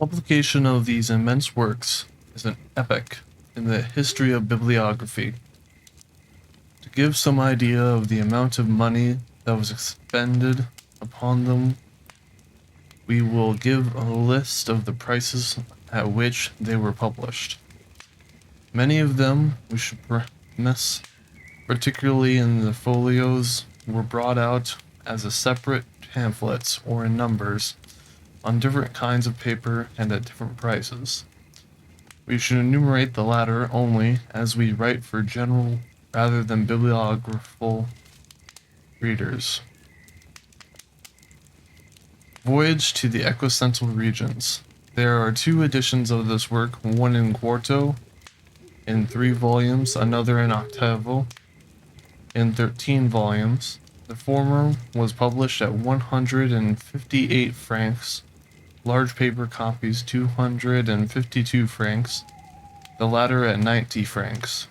Publication of these immense works is an epoch in the history of bibliography. To give some idea of the amount of money that was expended upon them, we will give a list of the prices at which they were published. Many of them, we should premise, particularly in the folios, were brought out as a separate pamphlets or in numbers on different kinds of paper and at different prices. We should enumerate the latter only as we write for general rather than bibliographical readers. Voyage to the Equicential Regions. There are two editions of this work, one in quarto, in 3 volumes, another in octavo, in 13 volumes. The former was published at 158 francs, large paper copies 252 francs, the latter at 90 francs.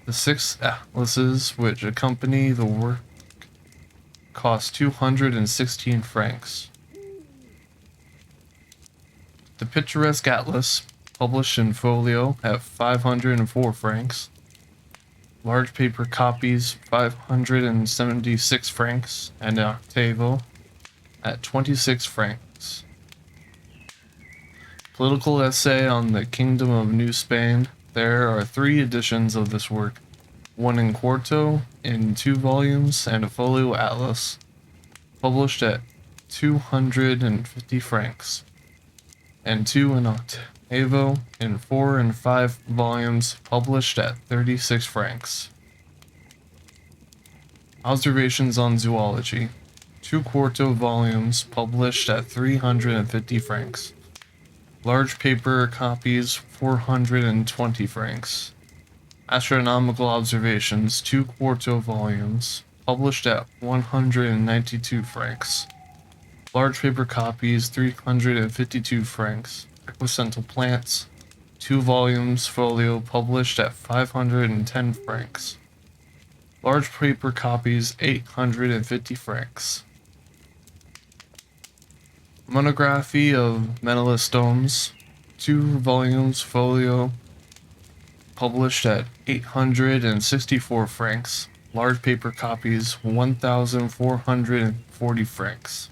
The 6 atlases which accompany the work cost 216 francs. The Picturesque Atlas, published in folio at 504 francs, large paper copies 576 francs, and octavo at 26 francs. Political Essay on the Kingdom of New Spain. There are 3 editions of this work, one in quarto in 2 volumes and a folio atlas, published at 250 francs, and 2 in octavo in 4 and 5 volumes, published at 36 francs. Observations on Zoology. 2 quarto volumes, published at 350 francs. Large paper copies 420 francs. Astronomical Observations, 2 quarto volumes, published at 192 francs. Large paper copies 352 francs. Equicental Plants, 2 volumes folio, published at 510 francs. Large paper copies 850 francs. Monography of Melastomes, 2 volumes folio, published at 864 francs. Large paper copies 1,440 francs.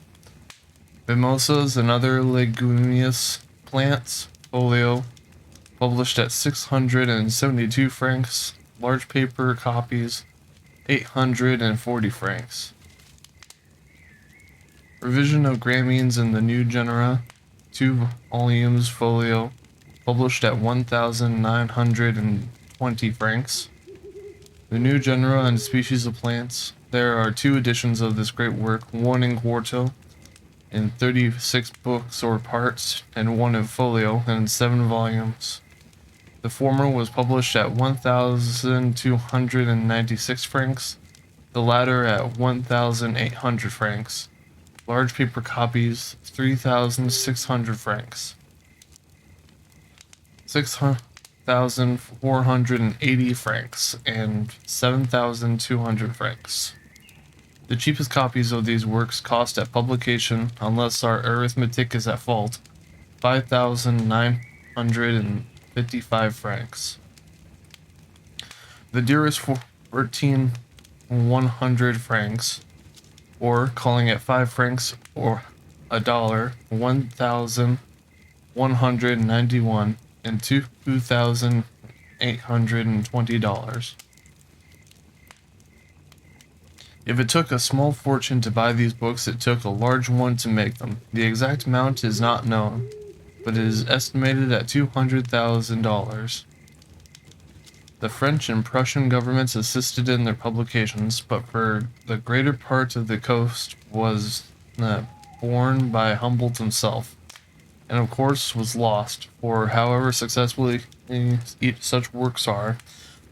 Mimosas and other leguminous plants, folio, published at 672 francs. Large paper copies 840 francs. Revision of Gramines in the New Genera, 2 volumes folio, published at 1,920 francs. The New Genera and Species of Plants. There are 2 editions of this great work, one in quarto, in 36 books or parts, and one in folio, in 7 volumes. The former was published at 1,296 francs, the latter at 1,800 francs. Large paper copies 3,600 francs. 6,480 francs and 7,200 francs. The cheapest copies of these works cost at publication, unless our arithmetic is at fault, 5,955 francs. The dearest 14,100 francs, or calling it 5 francs or $1, 1,191 and $2,820. If it took a small fortune to buy these books, it took a large one to make them. The exact amount is not known, but it is estimated at $200,000. The French and Prussian governments assisted in their publications, but for the greater part of the coast was borne by Humboldt himself, and of course was lost, for however successfully such works are,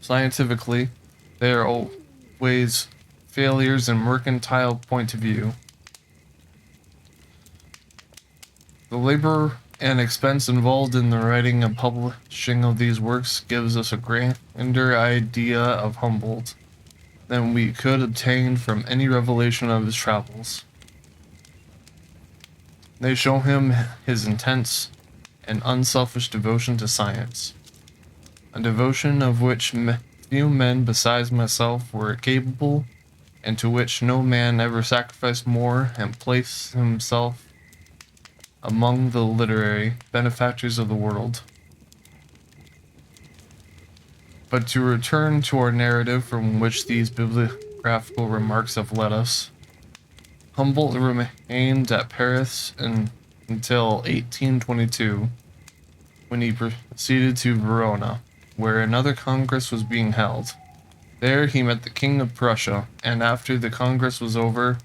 scientifically, they are always failures in mercantile point of view. The labor and expense involved in the writing and publishing of these works gives us a grander idea of Humboldt than we could obtain from any revelation of his travels. They show him his intense and unselfish devotion to science, a devotion of which few men besides myself were capable, and to which no man ever sacrificed more and placed himself among the literary benefactors of the world. But to return to our narrative from which these bibliographical remarks have led us, Humboldt remained at Paris until 1822, when he proceeded to Verona, where another congress was being held. There he met the King of Prussia, and after the congress was over,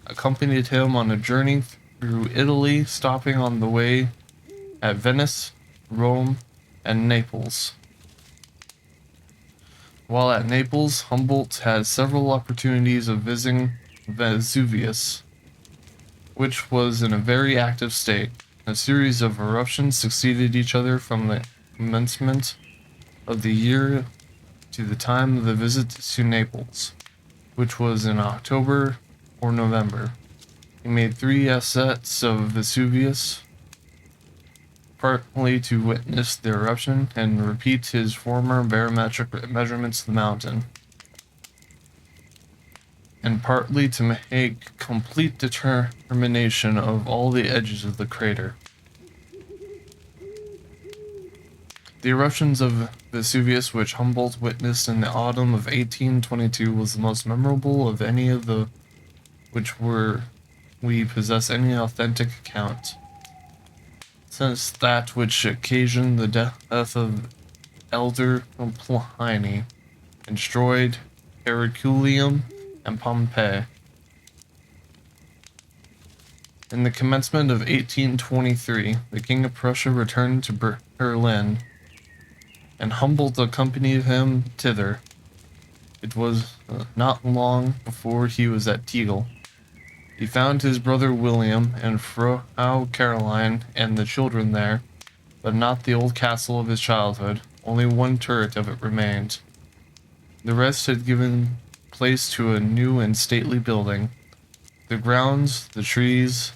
accompanied him on a journey through Italy, stopping on the way at Venice, Rome, and Naples. While at Naples, Humboldt had several opportunities of visiting Vesuvius, which was in a very active state. A series of eruptions succeeded each other from the commencement of the year to the time of the visit to Naples, which was in October or November. He made 3 ascents of Vesuvius, partly to witness the eruption and repeat his former barometric measurements of the mountain, and partly to make complete determination of all the edges of the crater. The eruptions of Vesuvius, which Humboldt witnessed in the autumn of 1822, was the most memorable of any of the which we possess any authentic account, since that which occasioned the death of elder Pliny, and destroyed Herculaneum and Pompeii. In the commencement of 1823, the King of Prussia returned to Berlin, and Humboldt accompanied him thither. It was not long before he was at Tegel. He found his brother William and Frau Caroline and the children there, but not the old castle of his childhood. Only one turret of it remained. The rest had given place to a new and stately building. The grounds, the trees,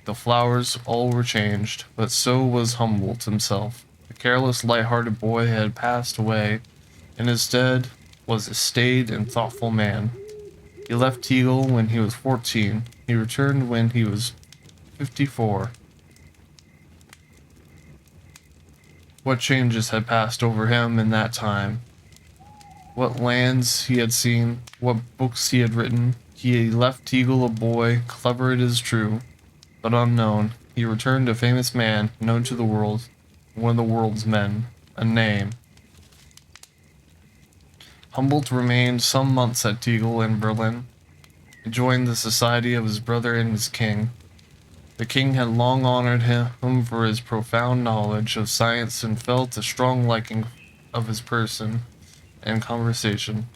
the flowers, all were changed, but so was Humboldt himself. The careless, light-hearted boy had passed away, and instead was a staid and thoughtful man. He left Tegel when he was 14. He returned when he was 54. What changes had passed over him in that time? What lands he had seen, what books he had written. He left Tegel a boy, clever it is true, but unknown. He returned a famous man, known to the world, one of the world's men, a name. Humboldt remained some months at Tegel in Berlin, and joined the society of his brother and his king. The king had long honored him for his profound knowledge of science and felt a strong liking of his person and conversation.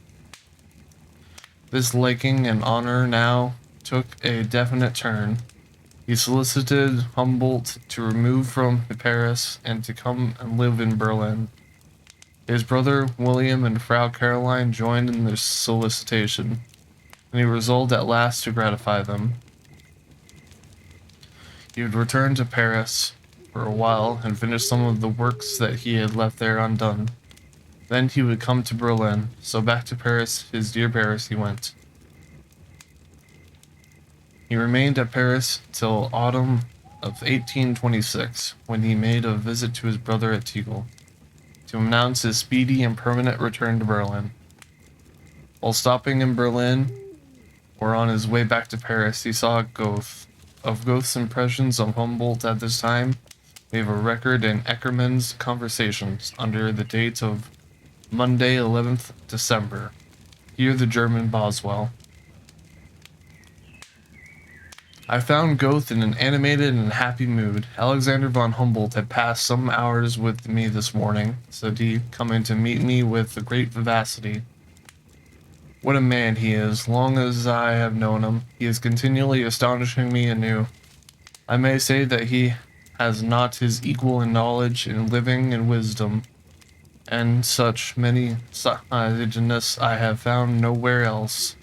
This liking and honor now took a definite turn. He solicited Humboldt to remove from Paris and to come and live in Berlin. His brother William and Frau Caroline joined in this solicitation, and he resolved at last to gratify them. He would return to Paris for a while and finish some of the works that he had left there undone. Then he would come to Berlin, so back to Paris, his dear Paris, he went. He remained at Paris till autumn of 1826, when he made a visit to his brother at Tegel, to announce his speedy and permanent return to Berlin. While stopping in Berlin, or on his way back to Paris, he saw Goethe. Of Goethe's impressions of Humboldt at this time, we have a record in Eckermann's Conversations, under the date of Monday, 11th December. Here the German Boswell. I found Goethe in an animated and happy mood. Alexander von Humboldt had passed some hours with me this morning, said he, coming to meet me with great vivacity. What a man he is! Long as I have known him, he is continually astonishing me anew. I may say that he has not his equal in knowledge, in living, and wisdom, and such many sightedness I have found nowhere else.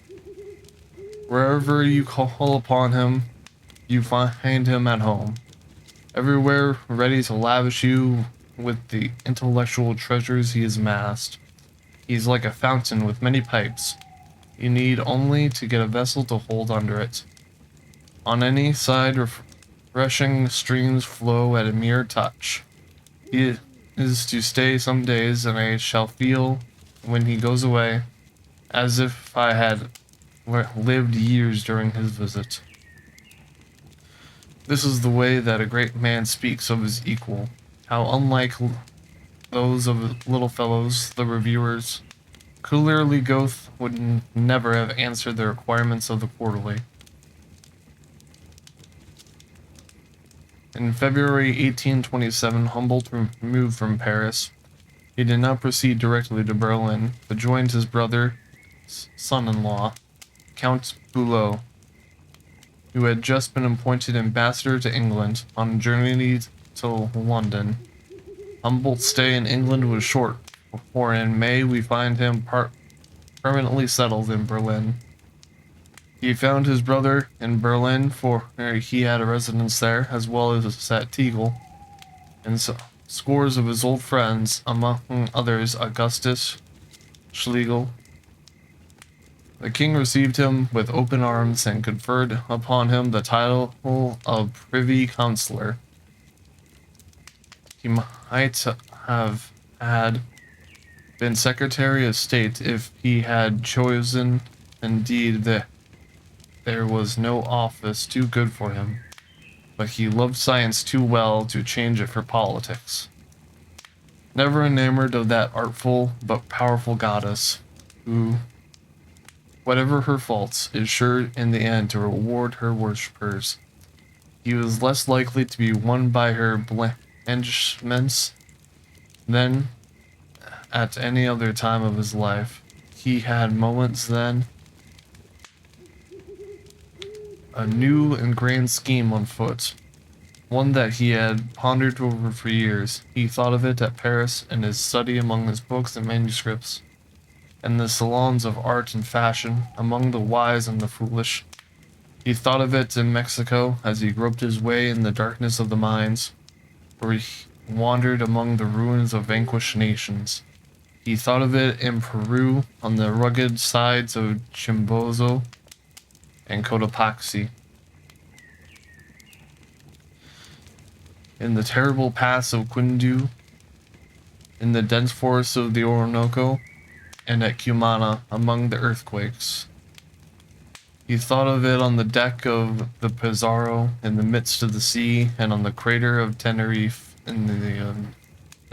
Wherever you call upon him, you find him at home. everywhere ready to lavish you with the intellectual treasures he has amassed. He's like a fountain with many pipes. You need only to get a vessel to hold under it. On any side, refreshing streams flow at a mere touch. He is to stay some days, and I shall feel, when he goes away, as if I had lived years during his visit. This is the way that a great man speaks of his equal. How unlike those of little fellows, the reviewers. Clearly Goethe would never have answered the requirements of the quarterly. In February 1827, Humboldt moved from Paris. He did not proceed directly to Berlin, but joined his brother's son-in-law, Count Bülow, who had just been appointed ambassador to England, on a journey to London. Humboldt's stay in England was short, for in May we find him permanently settled in Berlin. He found his brother in Berlin, for he had a residence there, as well as at Tegel, and scores of his old friends, among others Augustus Schlegel. The king received him with open arms and conferred upon him the title of Privy Councillor. He might have had been Secretary of State if he had chosen. Indeed, there was no office too good for him, but he loved science too well to change it for politics. Never enamored of that artful but powerful goddess, who, whatever her faults, is sure in the end to reward her worshippers, he was less likely to be won by her blandishments than at any other time of his life. He had moments then, a new and grand scheme on foot, one that he had pondered over for years. He thought of it at Paris in his study among his books and manuscripts, in the salons of art and fashion, among the wise and the foolish. He thought of it in Mexico as he groped his way in the darkness of the mines, where he wandered among the ruins of vanquished nations. He thought of it in Peru on the rugged sides of Chimbozo and Cotopaxi, in the terrible pass of Quindu, in the dense forests of the Orinoco, and at Cumana among the earthquakes. He thought of it on the deck of the Pizarro in the midst of the sea, and on the crater of Tenerife in the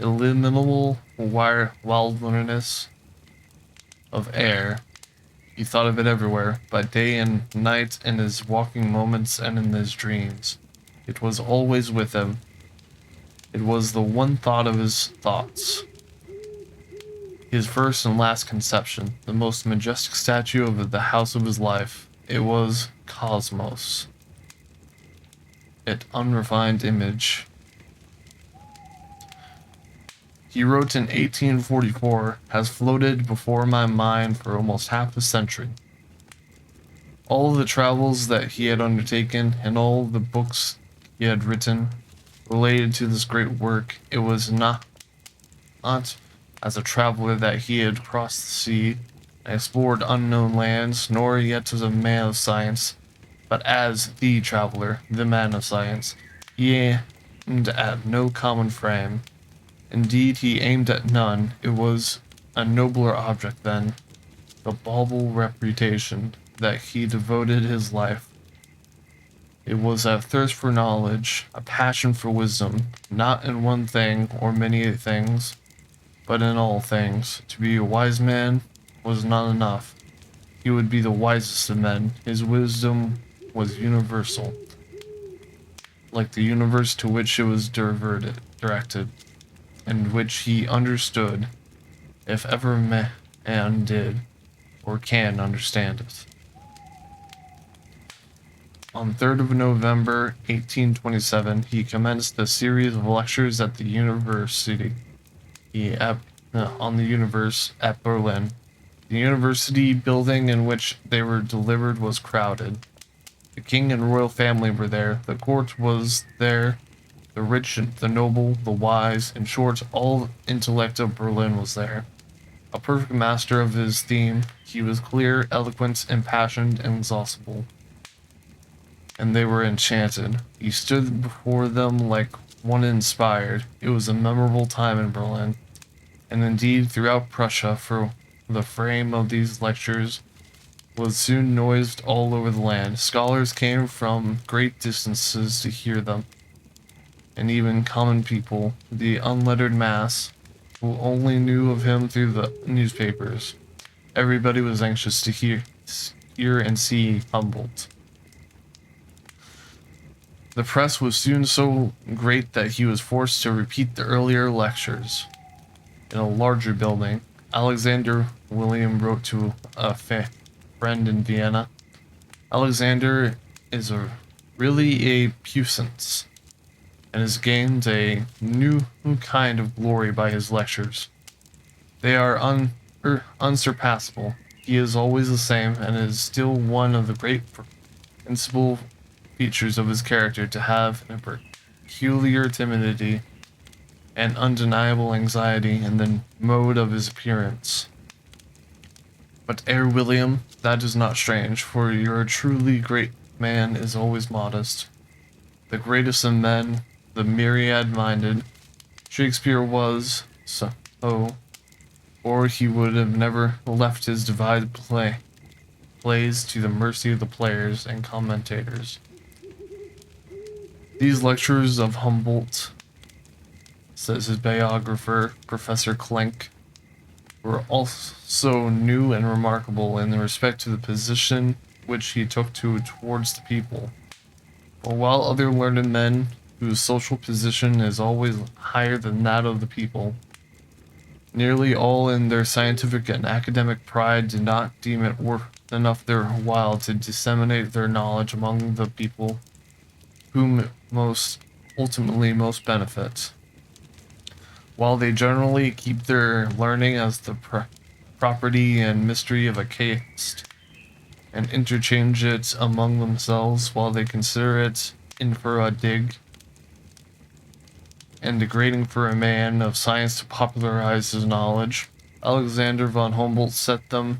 illimitable wilderness of air. He thought of it everywhere, by day and night, in his walking moments and in his dreams. It was always with him. It was the one thought of his thoughts. His first and last conception, the most majestic statue of the house of his life. It was Cosmos. Its unrefined image. He wrote in 1844, has floated before my mind for almost half a century. All the travels that he had undertaken and all the books he had written related to this great work. It was not as a traveler that he had crossed the sea and explored unknown lands, nor yet as a man of science, but as the traveler, the man of science. He aimed at no common frame. Indeed, he aimed at none. It was a nobler object then, the bauble reputation, that he devoted his life. It was a thirst for knowledge, a passion for wisdom, not in one thing or many things, but in all things. To be a wise man was not enough. He would be the wisest of men. His wisdom was universal, like the universe to which it was directed, and which he understood, if ever man did or can understand it. On 3rd of November 1827, he commenced a series of lectures at the university at Berlin. The university building in which they were delivered was crowded. The king and royal family were there. The court was there. The rich, the noble, the wise, in short, all intellect of Berlin was there. A perfect master of his theme, he was clear, eloquent, impassioned, and exhaustible. And they were enchanted. He stood before them like one inspired. It was a memorable time in Berlin, and indeed throughout Prussia, for the fame of these lectures was soon noised all over the land. Scholars came from great distances to hear them, and even common people, the unlettered mass, who only knew of him through the newspapers. Everybody was anxious to hear and see Humboldt. The press was soon so great that he was forced to repeat the earlier lectures in a larger building. Alexander William wrote to a friend in Vienna. Alexander is really a puissance, and has gained a new kind of glory by his lectures. They are unsurpassable. He is always the same, and is still one of the great principal features of his character to have a peculiar timidity and undeniable anxiety in the mode of his appearance. But ere William, that is not strange, for your truly great man is always modest. The greatest of men, the myriad-minded, Shakespeare was so, or he would have never left his divided plays to the mercy of the players and commentators. These lectures of Humboldt, says his biographer, Professor Klenk, were also new and remarkable in respect to the position which he took towards the people. For while other learned men, whose social position is always higher than that of the people, nearly all in their scientific and academic pride did not deem it worth enough their while to disseminate their knowledge among the people whom it ultimately most benefits, while they generally keep their learning as the property and mystery of a caste, and interchange it among themselves, while they consider it infra dig and degrading for a man of science to popularize his knowledge. Alexander von Humboldt set them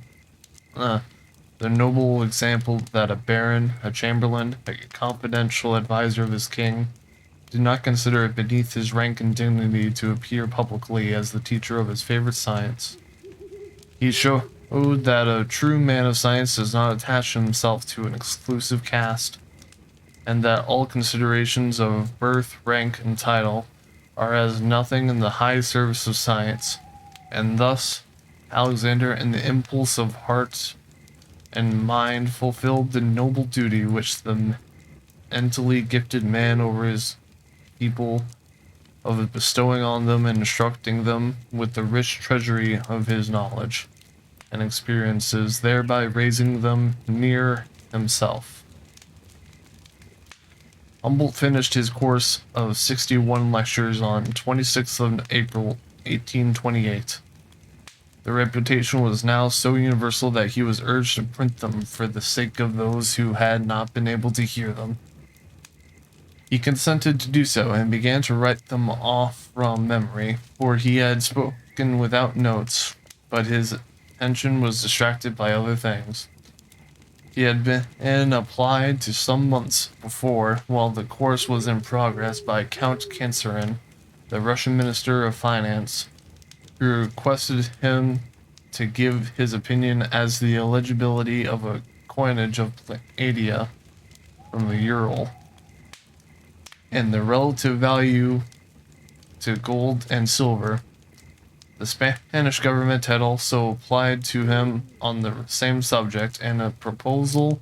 the noble example that a baron, a chamberlain, a confidential advisor of his king, did not consider it beneath his rank and dignity to appear publicly as the teacher of his favorite science. He showed that a true man of science does not attach himself to an exclusive caste, and that all considerations of birth, rank, and title are as nothing in the high service of science. And thus, Alexander, in the impulse of heart and mind, fulfilled the noble duty which the mentally gifted man over his people of bestowing on them and instructing them with the rich treasury of his knowledge and experiences, thereby raising them near himself. Humboldt finished his course of 61 lectures on 26th of April 1828. The reputation was now so universal that he was urged to print them for the sake of those who had not been able to hear them. He consented to do so, and began to write them off from memory, for he had spoken without notes, but his attention was distracted by other things. He had been applied to some months before, while the course was in progress, by Count Kansarin, the Russian Minister of Finance, who requested him to give his opinion as the eligibility of a coinage of Palladium from the Ural, and the relative value to gold and silver. The Spanish government had also applied to him on the same subject, and a proposal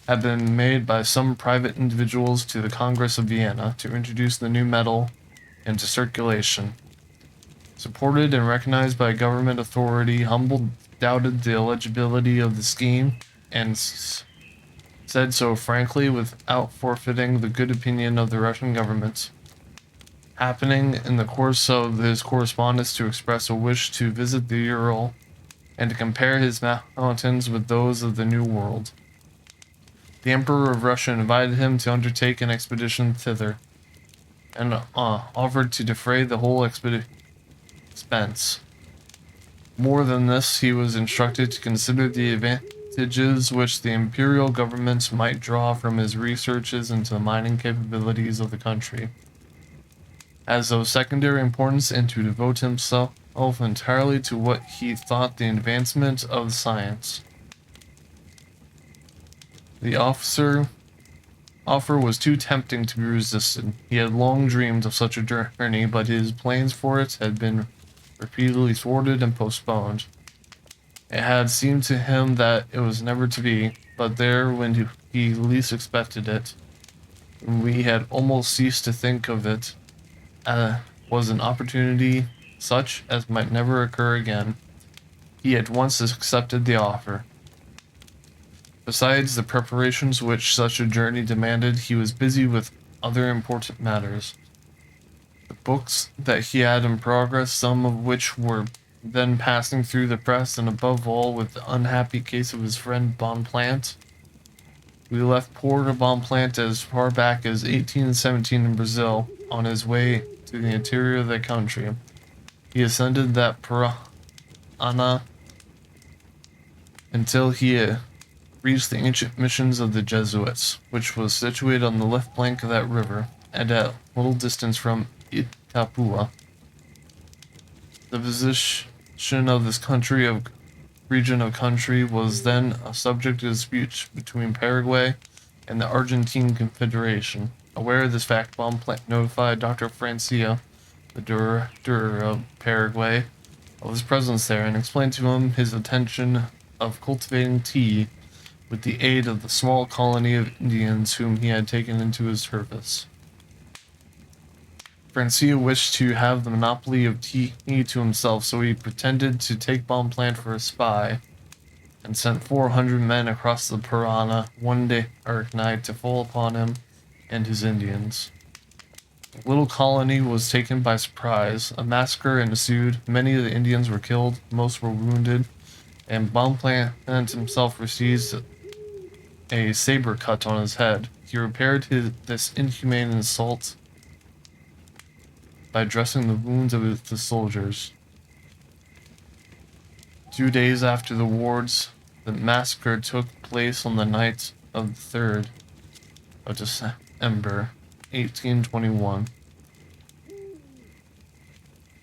had been made by some private individuals to the Congress of Vienna to introduce the new metal into circulation. Supported and recognized by government authority, Humboldt doubted the eligibility of the scheme, and said so frankly without forfeiting the good opinion of the Russian government. Happening in the course of his correspondence to express a wish to visit the Ural and to compare his mountains with those of the New World, the Emperor of Russia invited him to undertake an expedition thither. and offered to defray the whole expense. More than this, he was instructed to consider the advantages which the imperial government might draw from his researches into the mining capabilities of the country, as of secondary importance, and to devote himself entirely to what he thought the advancement of science. The offer was too tempting to be resisted. He had long dreamed of such a journey, but his plans for it had been repeatedly thwarted and postponed. It had seemed to him that it was never to be, but there, when he least expected it, when we had almost ceased to think of it, was an opportunity such as might never occur again. He at once accepted the offer. Besides the preparations which such a journey demanded, he was busy with other important matters. The books that he had in progress, some of which were then passing through the press, and above all with the unhappy case of his friend Bonpland. We left poor Bonpland as far back as 1817 in Brazil, on his way to the interior of the country. He ascended that Parana until he reached the ancient missions of the Jesuits, which was situated on the left bank of that river, and at little distance from Itapua. The position of this region of country was then a subject of dispute between Paraguay and the Argentine Confederation. Aware of this fact, Bonpland notified Dr. Francia, the director of Paraguay, of his presence there, and explained to him his intention of cultivating tea with the aid of the small colony of Indians whom he had taken into his service. Francia wished to have the monopoly of tea to himself, so he pretended to take Bonpland for a spy, and sent 400 men across the Parana one dark night to fall upon him and his Indians. The little colony was taken by surprise. A massacre ensued. Many of the Indians were killed, most were wounded, and Bonpland himself received a saber cut on his head. He repaired this inhumane insult by dressing the wounds of the soldiers. 2 days after the wars, the massacre took place on the night of the 3rd of December, 1821.